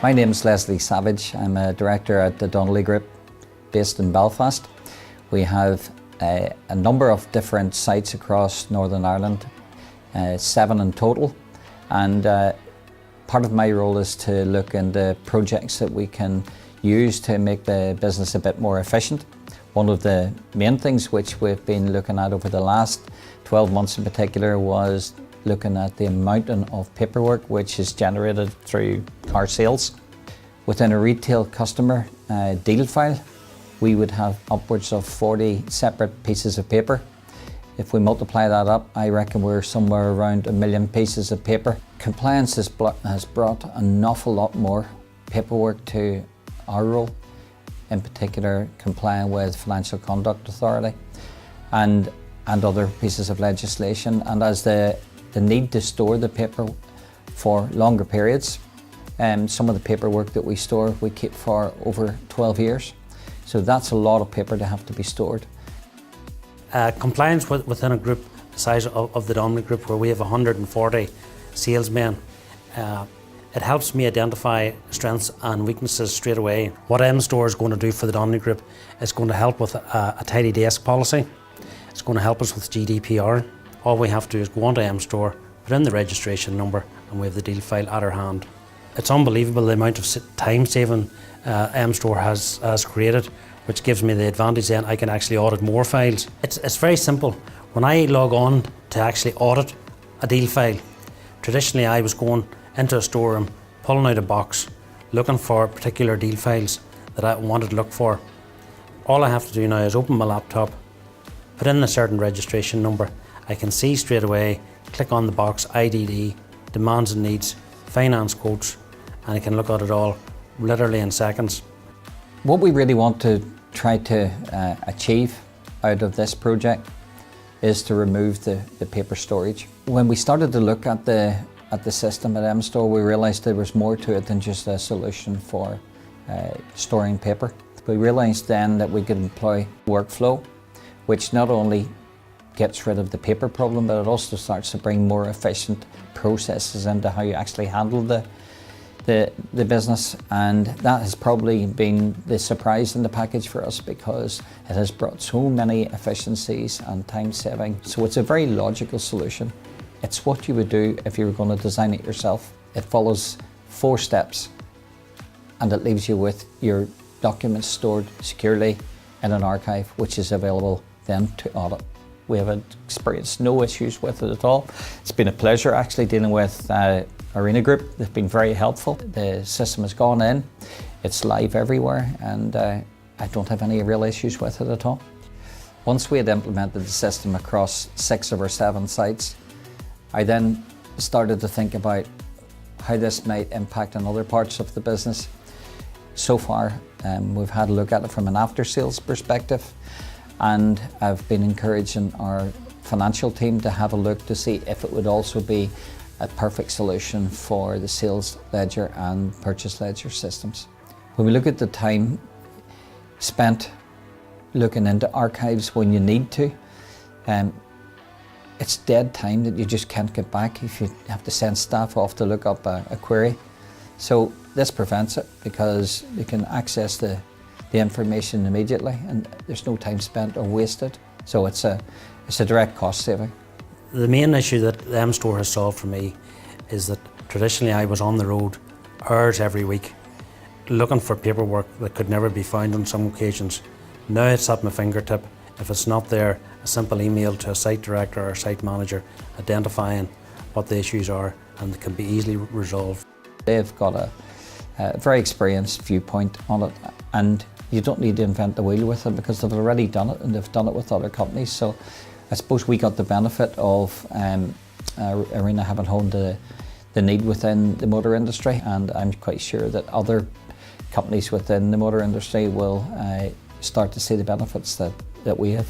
My name is Leslie Savage. I'm a director at the Donnelly Group based in Belfast. We have a number of different sites across Northern Ireland, 7 in total, and part of my role is to look into projects that we can use to make the business a bit more efficient. One of the main things which we've been looking at over the last 12 months in particular was looking at the amount of paperwork which is generated through car sales. Within a retail customer deal file, we would have upwards of 40 separate pieces of paper. If we multiply that up, I reckon we're somewhere around 1 million pieces of paper. Compliance has brought an awful lot more paperwork to our role, in particular complying with Financial Conduct Authority and other pieces of legislation. And as the need to store the paper for longer periods, some of the paperwork that we store we keep for over 12 years. So that's a lot of paper to have to be stored. Compliance within a group the size of the Donnelly Group, where we have 140 salesmen, it helps me identify strengths and weaknesses straight away. What mstore is going to do for the Donnelly Group is going to help with a tidy desk policy. It's going to help us with GDPR. All we have to do is go onto mstore, put in the registration number, and we have the deal file at our hand. It's unbelievable the amount of time saving mstore has created, which gives me the advantage then I can actually audit more files. It's very simple. When I log on to actually audit a deal file, traditionally I was going into a storeroom, pulling out a box, looking for particular deal files that I wanted to look for. All I have to do now is open my laptop, put in a certain registration number. I can see straight away, click on the box IDD, demands and needs, finance quotes, and I can look at it all literally in seconds. What we really want to try to achieve out of this project is to remove the paper storage. When we started to look at the system at mstore, we realised there was more to it than just a solution for storing paper. We realised then that we could employ workflow, which not only gets rid of the paper problem, but it also starts to bring more efficient processes into how you actually handle the business. And that has probably been the surprise in the package for us, because it has brought so many efficiencies and time saving. So it's a very logical solution. It's what you would do if you were going to design it yourself. It follows 4 steps, and it leaves you with your documents stored securely in an archive, which is available then to audit. We have experienced no issues with it at all. It's been a pleasure actually dealing with Arena Group. They've been very helpful. The system has gone in, it's live everywhere, and I don't have any real issues with it at all. Once we had implemented the system across 6 of our 7 sites, I then started to think about how this might impact on other parts of the business. So far, we've had a look at it from an after-sales perspective, and I've been encouraging our financial team to have a look to see if it would also be a perfect solution for the sales ledger and purchase ledger systems. When we look at the time spent looking into archives when you need to, it's dead time that you just can't get back if you have to send staff off to look up a query. So this prevents it, because you can access the information immediately and there's no time spent or wasted. So it's a direct cost saving. The main issue that the mstore has solved for me is that traditionally I was on the road hours every week looking for paperwork that could never be found on some occasions. Now it's at my fingertip. If it's not there, a simple email to a site director or a site manager identifying what the issues are, and it can be easily resolved. They've got a very experienced viewpoint on it, and you don't need to invent the wheel with them because they've already done it and they've done it with other companies. So I suppose we got the benefit of Arena having honed the need within the motor industry, and I'm quite sure that other companies within the motor industry will start to see the benefits that we have.